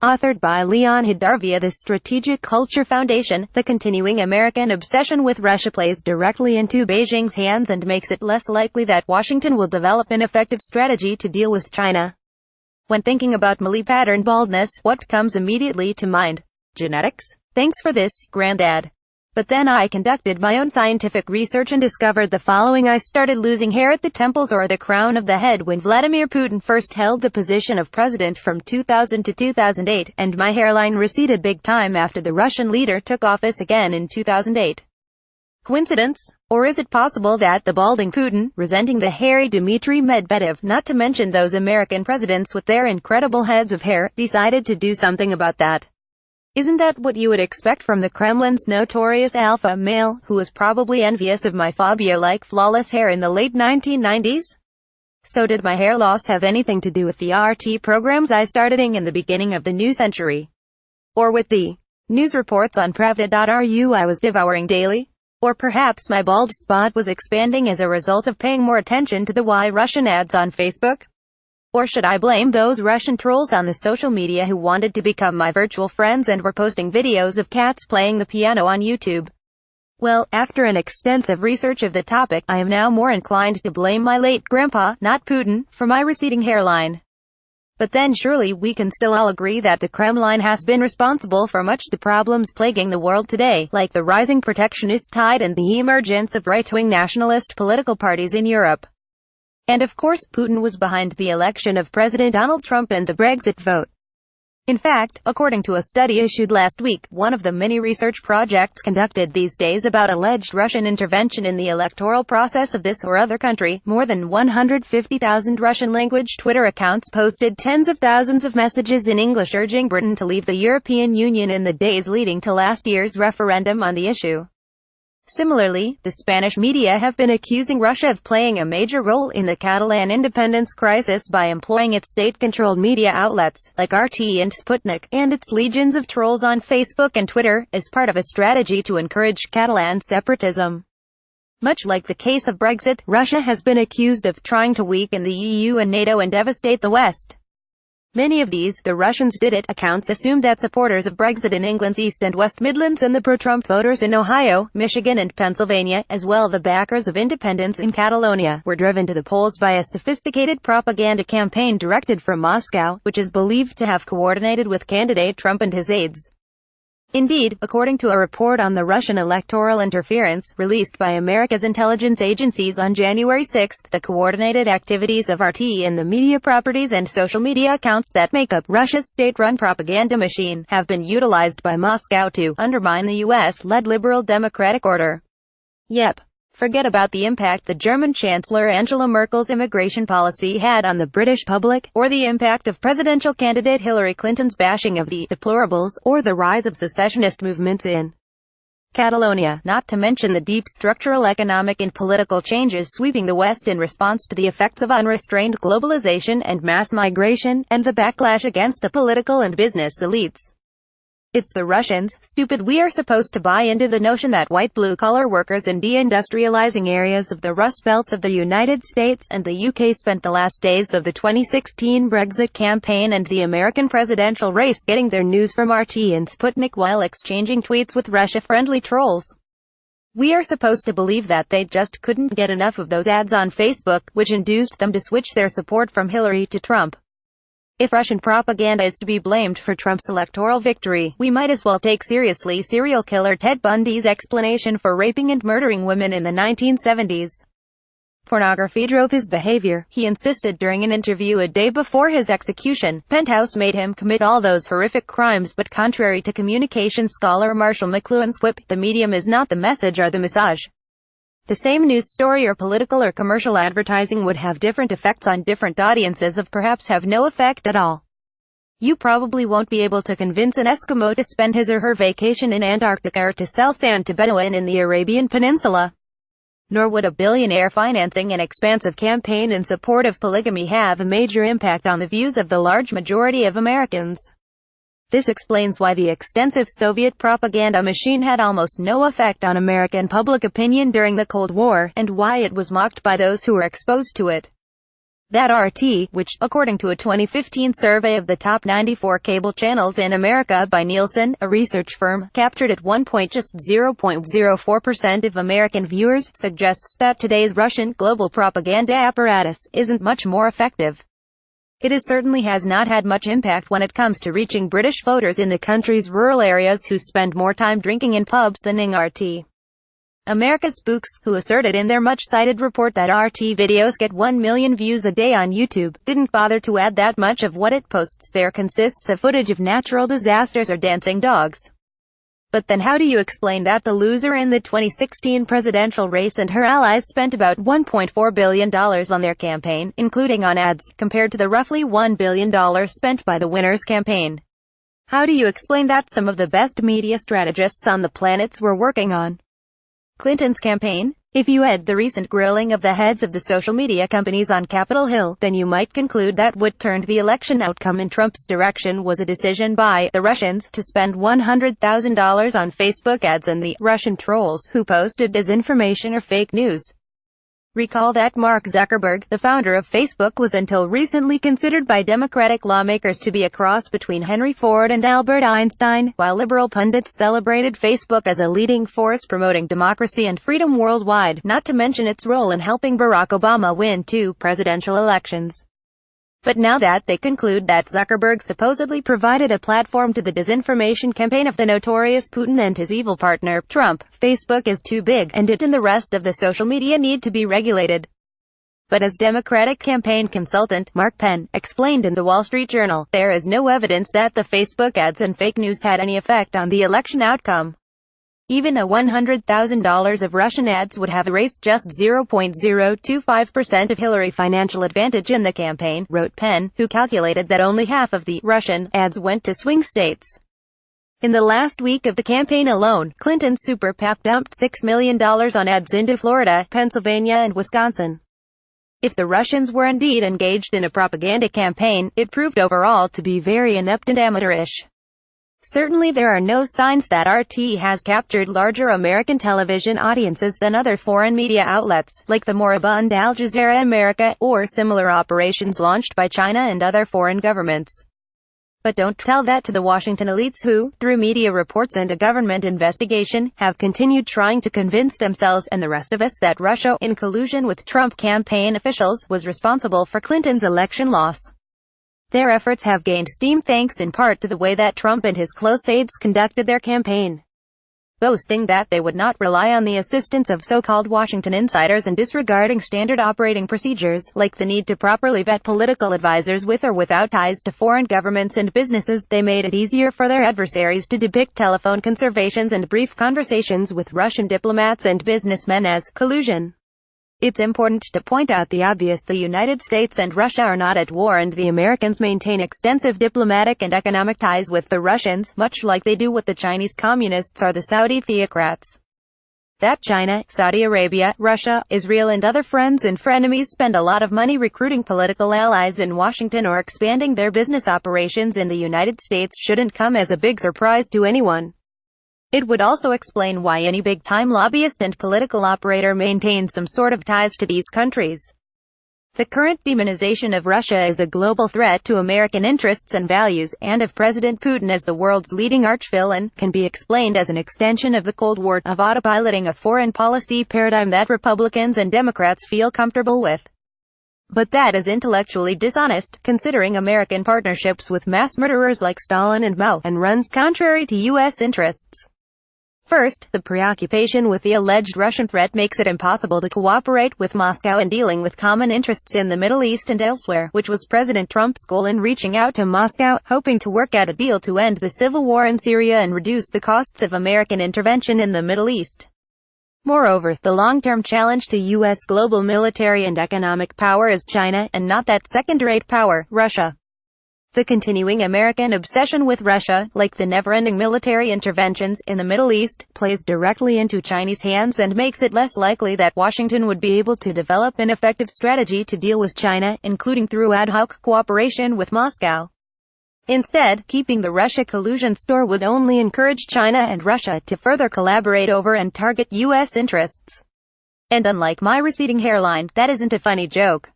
Authored by Leon Hadar via the Strategic Culture Foundation, the continuing American obsession with Russia plays directly into Beijing's hands and makes it less likely that Washington will develop an effective strategy to deal with China. When thinking about malepattern baldness, what comes immediately to mind? Genetics? Thanks for this, grandad. But then I conducted my own scientific research and discovered the following. I started losing hair at the temples or the crown of the head when Vladimir Putin first held the position of president from 2000 to 2008, and my hairline receded big time after the Russian leader took office again in 2008. Coincidence? Or is it possible that the balding Putin, resenting the hairy Dmitry Medvedev, not to mention those American presidents with their incredible heads of hair, decided to do something about that? Isn't that what you would expect from the Kremlin's notorious alpha male, who was probably envious of my Fabio-like flawless hair in the late 1990s? So did my hair loss have anything to do with the RT programs I started in the beginning of the new century? Or with the news reports on Pravda.ru I was devouring daily? Or perhaps my bald spot was expanding as a result of paying more attention to the Russian ads on Facebook? Or should I blame those Russian trolls on the social media who wanted to become my virtual friends and were posting videos of cats playing the piano on YouTube? Well, after an extensive research of the topic, I am now more inclined to blame my late grandpa, not Putin, for my receding hairline. But then surely we can still all agree that the Kremlin has been responsible for much the problems plaguing the world today, like the rising protectionist tide and the emergence of right-wing nationalist political parties in Europe. And of course, Putin was behind the election of President Donald Trump and the Brexit vote. In fact, according to a study issued last week, one of the many research projects conducted these days about alleged Russian intervention in the electoral process of this or other country, more than 150,000 Russian-language Twitter accounts posted tens of thousands of messages in English urging Britain to leave the European Union in the days leading to last year's referendum on the issue. Similarly, the Spanish media have been accusing Russia of playing a major role in the Catalan independence crisis by employing its state-controlled media outlets, like RT and Sputnik, and its legions of trolls on Facebook and Twitter, as part of a strategy to encourage Catalan separatism. Much like the case of Brexit, Russia has been accused of trying to weaken the EU and NATO and devastate the West. Many of these, the Russians did it, accounts assume that supporters of Brexit in England's East and West Midlands and the pro-Trump voters in Ohio, Michigan and Pennsylvania, as well the backers of independence in Catalonia, were driven to the polls by a sophisticated propaganda campaign directed from Moscow, which is believed to have coordinated with candidate Trump and his aides. Indeed, according to a report on the Russian electoral interference, released by America's intelligence agencies on January 6, the coordinated activities of RT and the media properties and social media accounts that make up Russia's state-run propaganda machine have been utilized by Moscow to undermine the US-led liberal democratic order. Yep. Forget about the impact the German Chancellor Angela Merkel's immigration policy had on the British public, or the impact of presidential candidate Hillary Clinton's bashing of the deplorables, or the rise of secessionist movements in Catalonia, not to mention the deep structural economic and political changes sweeping the West in response to the effects of unrestrained globalization and mass migration, and the backlash against the political and business elites. It's the Russians, stupid. We are supposed to buy into the notion that white blue-collar workers in deindustrializing areas of the Rust Belts of the United States and the UK spent the last days of the 2016 Brexit campaign and the American presidential race getting their news from RT and Sputnik while exchanging tweets with Russia-friendly trolls. We are supposed to believe that they just couldn't get enough of those ads on Facebook, which induced them to switch their support from Hillary to Trump. If Russian propaganda is to be blamed for Trump's electoral victory, we might as well take seriously serial killer Ted Bundy's explanation for raping and murdering women in the 1970s. Pornography drove his behavior, he insisted during an interview a day before his execution. Penthouse made him commit all those horrific crimes, but contrary to communication scholar Marshall McLuhan's quip, the medium is not the message or the massage. The same news story or political or commercial advertising would have different effects on different audiences or perhaps have no effect at all. You probably won't be able to convince an Eskimo to spend his or her vacation in Antarctica or to sell sand to Bedouin in the Arabian Peninsula. Nor would a billionaire financing an expansive campaign in support of polygamy have a major impact on the views of the large majority of Americans. This explains why the extensive Soviet propaganda machine had almost no effect on American public opinion during the Cold War, and why it was mocked by those who were exposed to it. That RT, which, according to a 2015 survey of the top 94 cable channels in America by Nielsen, a research firm, captured at one point just 0.04% of American viewers, suggests that today's Russian global propaganda apparatus isn't much more effective. It certainly has not had much impact when it comes to reaching British voters in the country's rural areas who spend more time drinking in pubs than in RT. America's Spooks, who asserted in their much-cited report that RT videos get 1 million views a day on YouTube, didn't bother to add that much of what it posts there consists of footage of natural disasters or dancing dogs. But then how do you explain that the loser in the 2016 presidential race and her allies spent about $1.4 billion on their campaign, including on ads, compared to the roughly $1 billion spent by the winner's campaign? How do you explain that some of the best media strategists on the planet were working on Clinton's campaign? If you add the recent grilling of the heads of the social media companies on Capitol Hill, then you might conclude that what turned the election outcome in Trump's direction was a decision by the Russians to spend $100,000 on Facebook ads and the Russian trolls who posted disinformation or fake news. Recall that Mark Zuckerberg, the founder of Facebook, was until recently considered by Democratic lawmakers to be a cross between Henry Ford and Albert Einstein, while liberal pundits celebrated Facebook as a leading force promoting democracy and freedom worldwide, not to mention its role in helping Barack Obama win 2 presidential elections. But now that they conclude that Zuckerberg supposedly provided a platform to the disinformation campaign of the notorious Putin and his evil partner, Trump, Facebook is too big, and it and the rest of the social media need to be regulated. But as Democratic campaign consultant, Mark Penn, explained in the Wall Street Journal, there is no evidence that the Facebook ads and fake news had any effect on the election outcome. Even a $100,000 of Russian ads would have erased just 0.025% of Hillary's financial advantage in the campaign, wrote Penn, who calculated that only half of the Russian ads went to swing states. In the last week of the campaign alone, Clinton's super PAC dumped $6 million on ads into Florida, Pennsylvania and Wisconsin. If the Russians were indeed engaged in a propaganda campaign, it proved overall to be very inept and amateurish. Certainly there are no signs that RT has captured larger American television audiences than other foreign media outlets, like the moribund Al Jazeera America, or similar operations launched by China and other foreign governments. But don't tell that to the Washington elites who, through media reports and a government investigation, have continued trying to convince themselves and the rest of us that Russia, in collusion with Trump campaign officials, was responsible for Clinton's election loss. Their efforts have gained steam thanks in part to the way that Trump and his close aides conducted their campaign, boasting that they would not rely on the assistance of so-called Washington insiders and disregarding standard operating procedures, like the need to properly vet political advisors with or without ties to foreign governments and businesses. They made it easier for their adversaries to depict telephone conversations and brief conversations with Russian diplomats and businessmen as collusion. It's important to point out the obvious: the United States and Russia are not at war, and the Americans maintain extensive diplomatic and economic ties with the Russians, much like they do with the Chinese Communists or the Saudi theocrats. That China, Saudi Arabia, Russia, Israel and other friends and frenemies spend a lot of money recruiting political allies in Washington or expanding their business operations in the United States shouldn't come as a big surprise to anyone. It would also explain why any big-time lobbyist and political operator maintains some sort of ties to these countries. The current demonization of Russia as a global threat to American interests and values, and of President Putin as the world's leading arch-villain, can be explained as an extension of the Cold War, of autopiloting a foreign policy paradigm that Republicans and Democrats feel comfortable with. But that is intellectually dishonest, considering American partnerships with mass murderers like Stalin and Mao, and runs contrary to U.S. interests. First, the preoccupation with the alleged Russian threat makes it impossible to cooperate with Moscow in dealing with common interests in the Middle East and elsewhere, which was President Trump's goal in reaching out to Moscow, hoping to work out a deal to end the civil war in Syria and reduce the costs of American intervention in the Middle East. Moreover, the long-term challenge to U.S. global military and economic power is China, and not that second-rate power, Russia. The continuing American obsession with Russia, like the never-ending military interventions in the Middle East, plays directly into Chinese hands and makes it less likely that Washington would be able to develop an effective strategy to deal with China, including through ad hoc cooperation with Moscow. Instead, keeping the Russia collusion store would only encourage China and Russia to further collaborate over and target U.S. interests. And unlike my receding hairline, that isn't a funny joke.